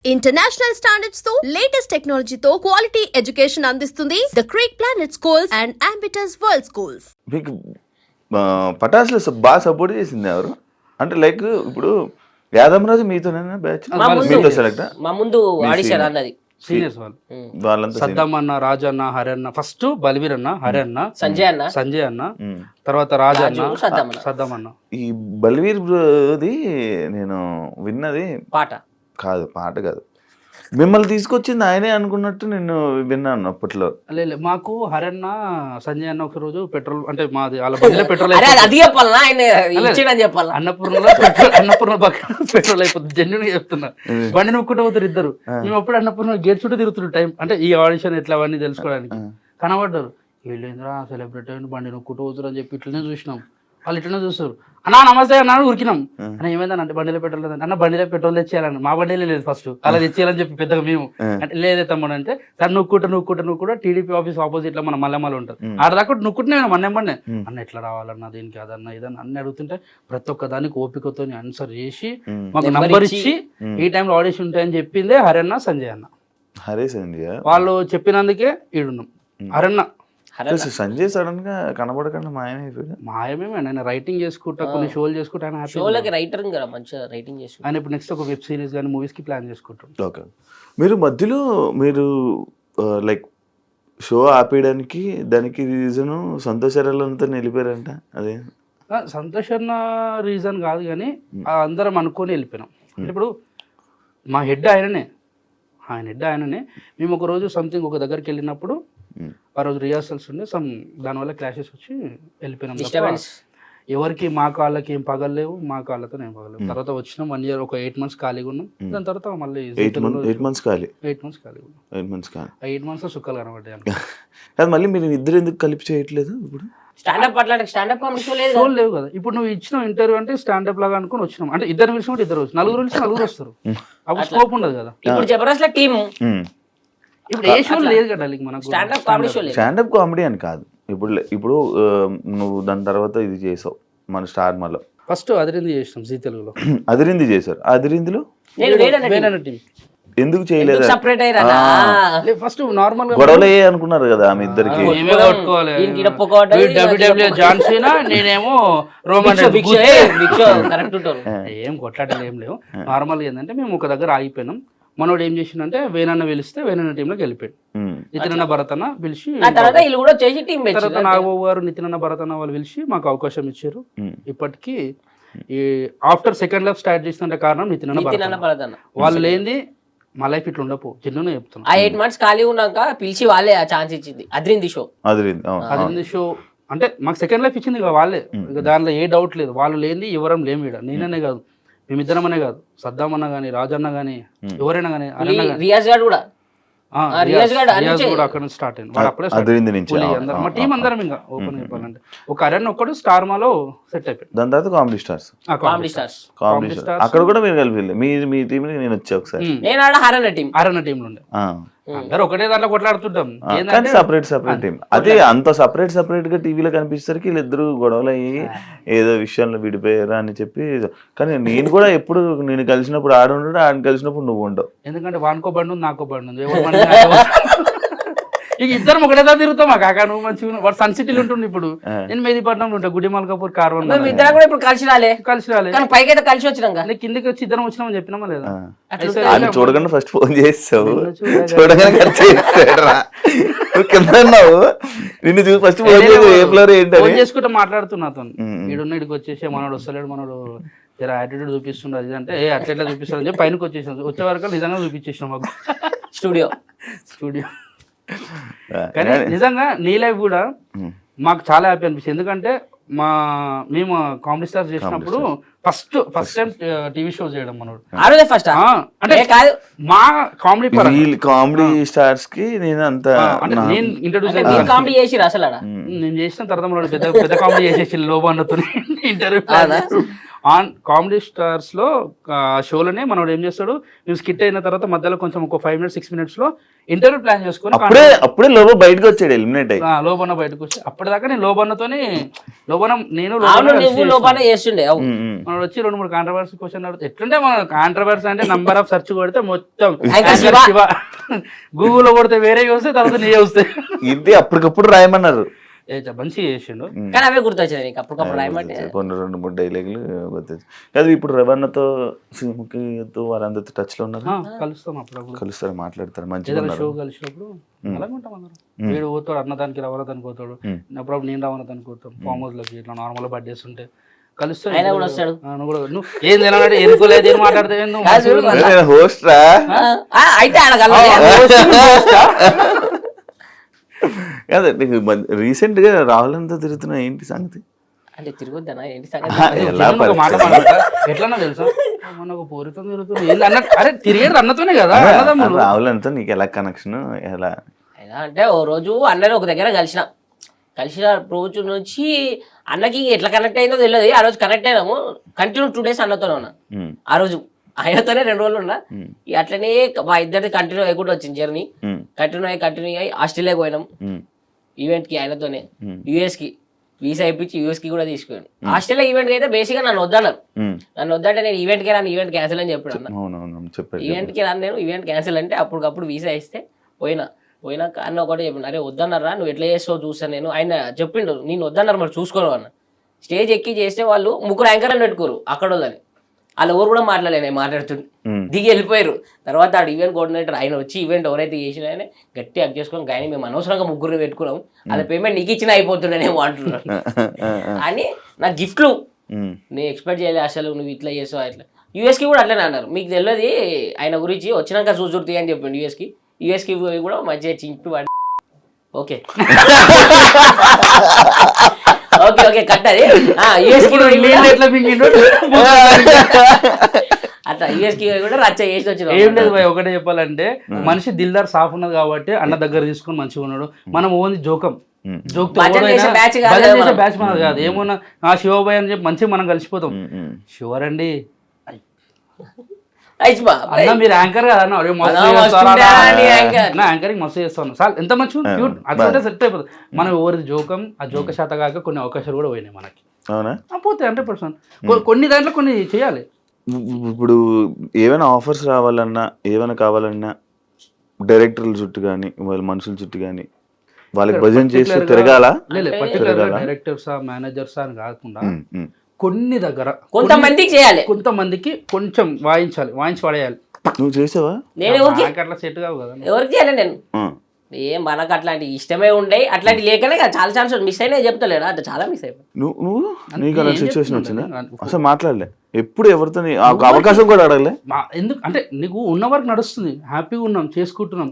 International standards తో latest టెక్నాలజీతో quality education అందిస్తుంది the creek planet schools and Ambitus world schools. మీకు పటాసులు బాగా సపోర్ట్ చేసింది ఎవరు అంటే లైక్ ఇప్పుడు యాదమరాజు మీతోనేనా బ్యాచ్ మీతో సెలెక్ట్ మా ముందు ఆడిషన్ అన్నది సీనియర్స్ వాళ్ళంతా సద్దాం అన్న రాజు అన్న హరి అన్న ఫస్ట్ బల్వీర్ అన్న హరి అన్న సంజయ్ అన్న తర్వాత రాజు అన్న సద్దాం అన్న. ఈ బల్వీర్ బ్రోది నేను విన్నది పాట కాదు మిమ్మల్ని తీసుకొచ్చింది ఆయనే అనుకున్నట్టు నేను విన్నాను అప్పట్లో. లేదు మాకు హరన్న సంజయ్ అన్న ఒక రోజు పెట్రోల్ అంటే మాది వాళ్ళ బండిలో పెట్రోల్ అన్నపూర్ణ పక్కన పెట్రోల్ అయిపోతుంది. జెన్యున్ చెప్తున్నా బండి నొక్కుంటూ పోతారు ఇద్దరు. మేము అప్పుడు అన్నపూర్ణ గేట్ చుట్టూ తిరుగుతున్నారు టైం అంటే ఈ ఆడిషన్ ఎట్లా అవన్నీ తెలుసుకోవడానికి. కనబడ్డారు వీళ్ళేంద్రా సెలబ్రిటీ అయిన బండి నొక్కుంటూ పోతారు అని చెప్పి ఇట్లనే చూసినాం. వాళ్ళు ఇట్లనే చూస్తారు అన్నా నమస్తే అన్నా ఉరికినాం అన్న ఏమైందని అంటే బండిలో పెట్రోల్ లేదంటే అన్న బండిలో పెట్రోల్ తెచ్చేయాలని మా బండిలో లేదు ఫస్ట్ అలా తెచ్చేయాలని చెప్పి పెద్దగా మేము అంటే లేదే తమ్ముడు అంటే సార్ నువ్వు టీడీపీ ఆఫీస్ ఆపోజిట్ లో మన మల్లెమల్ల ఉంటుంది ఆడ దాకా నువ్వుకుంటే నేను మన్నెమ్మనే అన్న ఎట్లా రావాలన్నా దీనికి అదన్నా ఇదన్నా అన్ని అడుగుతుంటే ప్రతి ఒక్క దానికి ఓపికతో ఆన్సర్ చేసి మాకు నంబర్ ఇచ్చి ఈ టైంలో ఆడిషన్ ఉంటాయని చెప్పిందే హరన్న సంజయ్ అన్న. హరే సంజయ్ వాళ్ళు చెప్పినందుకే ఈడున్నాం. హరన్న సంజయ్ సడన్ గా కనబడకుండా మాయమేమే ఆయన రైటింగ్ చేసుకుంటా కొన్ని షోలు చేసుకుంటా ఆయన ఇప్పుడు నెక్స్ట్ ఒక వెబ్ సిరీస్ కానీ మూవీస్ కి ప్లాన్ చేసుకుంటాం. ఓకే మీరు మధ్యలో మీరు లైక్ షో ఆపేయడానికి దానికి రీజను సంతోషాలంతా నిలిపారంట అదే సంతోష్ అన్న రీజన్ కాదు కానీ అందరం అనుకొని వెళ్ళిపోయినాం. అంటే ఇప్పుడు మా హెడ్ ఆయననే మేము ఒక రోజు సంథింగ్ ఒక దగ్గరికి వెళ్ళినప్పుడు ఆ రోజు రిహార్సల్స్ ఉండే దానివల్ల క్లాషెస్ వచ్చి వెళ్ళిపోయినాం. ఎవరికి మా కాళ్ళకి ఏం పగలేవు మా కాళ్ళతో ఏం పగలేవు. తర్వాత వచ్చినాం 1 year ఒక 8 months ఖాళీగా ఉన్నాం. దాని తర్వాత మళ్ళీ 8 months ఖాళీ 8 months సుఖాలు కనబడ్డాయి. మళ్ళీ మీరు ఇద్దరు ఎందుకు కలిపి చేయట్లేదు ఇప్పుడు షో లేవు కదా. ఇప్పుడు నువ్వు ఇచ్చిన ఇంటర్వ్యూ అంటే స్టాండప్ లాగా అనుకుని వచ్చినాం అంటే ఇద్దరు పిలిచి ఇద్దరు వచ్చి నలుగురు వస్తారు అప్పుడు స్కోప్ ఉండదు కదా. ఇప్పుడు ఏ షో లేదు కదా మనకు స్టాండప్ కామెడీ అని కాదు. ఇప్పుడు నువ్వు దాని తర్వాత ఇది చేసావు మన స్టార్ మళ్ళీ ఫస్ట్ అదిరింది చేసినాం జీ తెలుగులో. అదిరింది చేశారు. అదిరిందిలో ఎందుకు చేయలేదు ఫస్ట్ నార్మల్ గొడవలు అనుకున్నారు కదా ఆమె ఇద్దరికి నేనేమో రోమన్ ఏం కొట్లాటలు ఏం లేవు. నార్మల్ ఏంటంటే మేము ఒక దగ్గర ఆగిపోయినాం. మనోడు ఏం చేసిండంటే వేనన్న పిలిస్తే వేనన్న టీంలోకి వెళ్ళిపోయాడు. నితిన్ భరతన్న పిలిచి తర్వాత నాగబాబు గారు నితిన్ భరతన్న వాళ్ళు పిలిచి మాకు అవకాశం ఇచ్చారు. ఇప్పటికీ ఈ ఆఫ్టర్ సెకండ్ లైఫ్ స్టార్ట్ చేసిన కారణం నితిన్ భరతన్న. వాళ్ళు లేనిది మా లైఫ్ ఇట్లా ఉండపో చిన్న చెప్తున్నా. 8 months ఖాళీ ఉన్నాక పిలిచి వాళ్ళే ఆ ఛాన్స్ ఇచ్చింది అదిరింది షో అంటే మాకు సెకండ్ లైఫ్ ఇచ్చింది వాళ్ళే. దానిలో ఏ డౌట్ లేదు. వాళ్ళు లేనిది ఎవరం లేము ఇక్కడ. నేననే కాదు మేమిద్దరం అనే కాదు సద్దాం అన్న గానీ రాజన్న గానీ ఎవరైనా గానీ రియాజ్ గారు కూడా అక్కడ నుంచి స్టార్ట్ అయింది. మా టీం అందరం ఇంకా ఓపెన్ చెప్పాలంటే ఒక అరణ్ ఒక్కడు స్టార్ మాలో సెట్ అయిపోయింది. దాని తర్వాత కామెడీ స్టార్స్ అక్కడ కూడా మీరు కలిపి మీ టీం నేను వచ్చా ఒకసారి హరన్న టీంలో ఉండే అందరు ఒకటే దాంట్లో కొట్లాడుతుంటాం. సపరేట్ టీం అదే అంత సపరేట్ గా టీవీలో కనిపిస్తారు వీళ్ళిద్దరు గొడవలు అయ్యి ఏదో విషయంలో విడిపోయారా అని చెప్పి. కానీ నేను కూడా ఎప్పుడు నేను కలిసినప్పుడు ఆడుంటాడు ఆయన కలిసినప్పుడు నువ్వు ఉండవు. ఎందుకంటే వానికో బండి ఉంది నాకో బండి ఉంది ఇక ఇద్దరం ఒకటే దా తిరుగుతాం. మా కాకా నువ్వు మంచిగా వాడు సన్ సిటీలో ఉంటుంది. ఇప్పుడు నేను మెహదీపట్నంలో ఉంటా గుడి మల్కాపూర్ కార్వన్ కలిసి రాలే పైకి కలిసి వచ్చినాక కిందకి వచ్చి ఇద్దరం వచ్చినామని చెప్పినామా లేదా చూడగానే ఫస్ట్ ఫోన్ చేస్తావు చూడగానే నిన్ను చూసి ఫస్ట్ ఫోన్ చేసుకుంటా మాట్లాడుతున్నా ఈడున్న ఇడికి వచ్చేసి మనోడు వస్తలేడు మనోడు జర యాటిట్యూడ్ చూపిస్తుండే అది అంటే అట్లా చూపిస్తాడు అని చెప్పి పైనకి వచ్చేసాం. వచ్చే వరకు నిజంగా చూపించేసినాం మాకు స్టూడియో కానీ నిజంగా నీ లైఫ్ కూడా మాకు చాలా హ్యాపీ అనిపిస్తుంది. ఎందుకంటే మేము కామెడీ స్టార్స్ చేసినప్పుడు ఫస్ట్ టైం టీవీ షో చేయడం మనోడు అంటే మా కామెడీ స్టార్స్ కి నేను ఇంట్రడ్యూస్ నేను చేసిన తర్వాత పెద్ద కామెడీ చేసేసి లోబాన్నతో ఇంటర్వ్యూ కామెడీ స్టార్స్ లో షోలోనే మనోడు ఏం చేస్తాడు, మేము స్కిట్ అయిన తర్వాత మధ్యలో కొంచెం ఒక 5 minutes 6 minutes లో ఇంటర్వ్యూ ప్లాన్ చేసుకొని అప్పుడే లోబో బయటకు వచ్చాడు ఎలిమినేట్ అయ్యి. లోబన్న బయటకు వచ్చి అప్పటిదాకా నేను లోబన్నతోనే నేను లోపల చేస్తుండే మనోడు వచ్చి 2-3 కాంట్రవర్సీ క్వశ్చన్ అడిగితే ఎట్లుంటే మన కాంట్రవర్సీ అంటే నంబర్ ఆఫ్ సెర్చ్ కొడితే మొత్తం గూగుల్లో కొడితే వేరే వస్తే తర్వాత నీ వస్తాయి. ఇది అప్పటికప్పుడు రాయమన్నారు, మంచిగా చేసిండు. కానీ అవే గుర్తొచ్చాయి నీకు అప్పటికప్పుడు రాయమంటే. కొన్ని 2-3 డైలాగులు గుర్తొచ్చాయి. కాదు ఇప్పుడు రవణతో సింహకితో వాళ్ళందరితో టచ్ లో ఉన్నారు, కలుస్తాం అప్పుడప్పుడు, కలుస్తారు, మాట్లాడతారు, మంచిగా ఏదైనా ఉన్నారు. షో కలిసినప్పుడు అలాగే ఉంటాం అందరం. వీడు పోతాడు అన్నదానికి రవణతానికి పోతాడు, అప్పుడప్పుడు నేను రవణతానికి పోతాం. ఫామ్ హౌస్ లోకి ఇట్లా నార్మల్ బర్త్డేస్ ఉంటే కలుస్తాడు. ఆయన కూడా వస్తాడు. నువ్వు ఏం తినాలంటే ఎరుకోలేదు ఏం మాట్లాడితే హోస్ట్ రా అయితే అడగల కాదు నీకు రీసెంట్ గా రాహుల్ అంతా తిరుగుతున్నా ఏంటి సంగతి? అంటే తిరుగుద్దనా ఏంటి సంగతి? ఎలా మాట ఎట్లన్నా తెలుసా, మొన్న ఒక పూరితం తిరుగుతుంది అరే తిరిగేది అన్నతోనే కదా. రాహుల్ అంతా నీకు ఎలా కనెక్షన్ ఎలా? ఎలా అంటే ఓ రోజు అన్నని ఒక దగ్గర కలిసిన రోజు నుంచి అన్నకి ఎట్లా కనెక్ట్ అయిందో తెలియదు. ఆ రోజు కనెక్ట్ అయినాము, కంటిన్యూ 2 days అన్నతోనే ఉన్నా. ఆ రోజు ఆయనతోనే 2 రోజులు ఉన్నా. అట్లనే మా ఇద్దరిది కంటిన్యూ అయ్యకుండా వచ్చింది జర్నీ. కంటిన్యూ అయ్యి ఆస్ట్రేలియాకి పోయినాం ఈవెంట్ కి ఆయనతోనే. యుఎస్ కి వీసా ఇప్పించి యుఎస్ కి కూడా తీసుకున్నాను. ఆస్ట్రేలియా ఈవెంట్ కి అయితే బేసిక్ గా నన్ను వద్దన్నారు. నన్ను వద్దంటే నేను ఈవెంట్ కి రాను, ఈవెంట్ క్యాన్సిల్ అని చెప్పాడు అన్న. ఈవెంట్ కి రాను నేను, ఈవెంట్ క్యాన్సిల్ అంటే అప్పటికప్పుడు వీసా ఇస్తే పోయినాక అన్న ఒకటి చెప్పిండు, అరే వద్దన్నారా నువ్వు ఎట్లా చేస్తావు చూస్తాను నేను. ఆయన చెప్పిండు నేను వద్దన్నారు మరి చూసుకోను అన్న. స్టేజ్ ఎక్కి చేస్తే వాళ్ళు 3 యాంకర్లు పెట్టుకోరు అక్కడ వాళ్ళని, వాళ్ళు ఎవరు కూడా మాట్లాడలేను మాట్లాడుతుండే దిగి వెళ్ళిపోయారు. తర్వాత ఆడు ఈవెంట్ కోఆర్డినేటర్ ఆయన వచ్చి ఈవెంట్ ఎవరైతే చేసిన ఆయన గట్టి అక్ చేసుకొని కానీ మేము అనవసరంగా 3 పెట్టుకున్నాం, అలా పేమెంట్ నీకు ఇచ్చినా అయిపోతుండేమో అంటున్నాడు అని. నా గిఫ్ట్లు నేను ఎక్స్పెక్ట్ చేయలే అసలు, నువ్వు ఇట్లా చేసావు అట్లా. యూఎస్కి కూడా అట్లనే అన్నారు, మీకు తెలియదు ఆయన గురించి వచ్చినాక చూసుర్తి అని చెప్పిండు. యూఎస్కి కూడా మంచిగా చింపి వాడి ఓకే ఓకే ఓకే కట్టది అట్లా యూఎస్కి కూడా రచ్చ చేసి వచ్చిన. ఏం లేదు భయ్, ఒకటే చెప్పాలంటే మనిషి దిల్దార్ సాఫ్ ఉన్నది కాబట్టి అన్న దగ్గర తీసుకుని మంచిగా ఉన్నాడు. మనం ఓన్లీ జోకం బ్యాచ్ బ్యాచ్ మనది కాదు. ఏమన్నా ఆ శివబాయ్ అని చెప్పి మంచిగా మనం కలిసిపోతాం. శివర్ అండి అన్న మీరు యాంకర్ కదా అన్న, యాంకరింగ్ మస్తు చేస్తాను సార్, ఎంత మంచి క్యూట్ అట్లా సెట్ అయిపోతుంది. మనం ఎవరిది జోకం, ఆ జోక శాత కాక కొన్ని అవకాశాలు కూడా పోయినాయి మనకి. అవునా? పోతే 100% కొన్ని దాంట్లో కొన్ని చేయాలి. ఇప్పుడు ఏమైనా ఆఫర్స్ రావాలన్నా ఏమైనా కావాలన్నా డైరెక్టర్ల చుట్టూ కానీ వాళ్ళ మనుషుల చుట్టూ కానీ వాళ్ళకి భజన చేసి తిరగాల? పర్టికులర్ డైరెక్టర్సా మేనేజర్సా అని కాకుండా కొన్ని దగ్గర కొంతమందికి చేయాలి, కొంతమందికి కొంచెం వాయించి పడేయాలి. నువ్వు చేసావా? అట్లా సెట్ కావు కదా. ఎవరికి చేయాలి నేను ఏం మనకు అట్లాంటి ఇష్టమే ఉండే, అట్లాంటి లేకనే కదా చాలా ఛాన్స్ మిస్ అయినా చెప్తలేడా, అంటే చాలా మిస్ అయిపోయి. నువ్వు నీకు అలా సిచ్యువేషన్ వచ్చిందా? అసలు మాట్లాడలే ఎప్పుడు ఎవరితో, అవకాశం కూడా అడగలే? ఎందుకు అంటే నీకు ఉన్న వరకు నడుస్తుంది, హ్యాపీగా ఉన్నాం, చేసుకుంటున్నాం.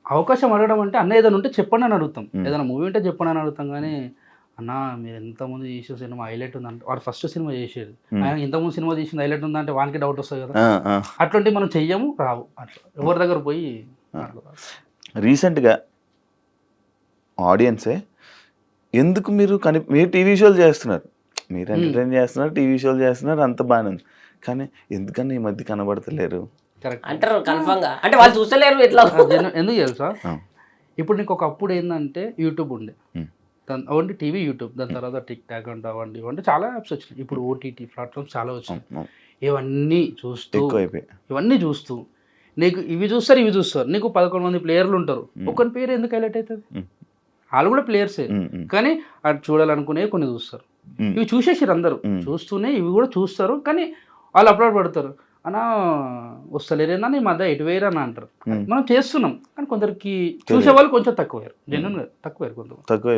అవకాశం అడగడం అంటే అన్న ఏదైనా ఉంటే చెప్పండి అని అడుగుతాం, ఏదైనా మూవీ ఉంటే చెప్పండి అని అడుగుతాం. కానీ అన్న మీరు ఎంతమంది చేసే సినిమా హైలైట్ ఉందంటే, వాడు ఫస్ట్ సినిమా చేసేది, ఆయన ఇంతకుముందు సినిమా తీసింది హైలైట్ ఉందంటే వానికి డౌట్ వస్తుంది కదా. అట్లాంటివి మనం చెయ్యము, రావు. అట్లా ఎవరి దగ్గర పోయి రీసెంట్గా ఆడియన్సే ఎందుకు మీరు టీవీ షోలు చేస్తున్నారు, మీరు ఎంటర్టైన్ చేస్తున్నారు, టీవీ షోలు చేస్తున్నారు, అంత బాగానే ఉంది, కానీ ఎందుకని ఈ మధ్య కనబడతలేరు అంటారు కన్ఫర్మ్ గా, అంటే వాళ్ళు చూస్తలేరు ఎట్లా. ఎందుకు తెలుసా, ఇప్పుడు నీకు ఒకప్పుడు ఏంటంటే యూట్యూబ్ ఉండే, ఓన్లీ టీవీ యూట్యూబ్, దాని తర్వాత టిక్ టాక్ అంటే అవండి ఇవంటే చాలా యాప్స్ వచ్చినాయి. ఇప్పుడు ఓటీటీ ప్లాట్ఫామ్స్ చాలా వచ్చినాయి. ఇవన్నీ చూస్తూ నీకు ఇవి చూస్తారు, నీకు 11 మంది ప్లేయర్లు ఉంటారు, ఒకరి పేరు ఎందుకు హైలైట్ అవుతుంది? వాళ్ళు కూడా ప్లేయర్సే, కానీ అది చూడాలనుకునే కొన్ని చూస్తారు. ఇవి చూసేసారు అందరూ, చూస్తూనే ఇవి కూడా చూస్తారు, కానీ వాళ్ళు అప్లోడ్ పడతారు. అన్నా వస్తలేరేనా నీ మధ్య ఎటు వేయరు అని అంటారు. మనం చేస్తున్నాం, కానీ కొందరికి చూసేవాళ్ళు కొంచెం తక్కువయ్యారు, జెన్యున్గా తక్కువయ్యారు, కొంత తక్కువ.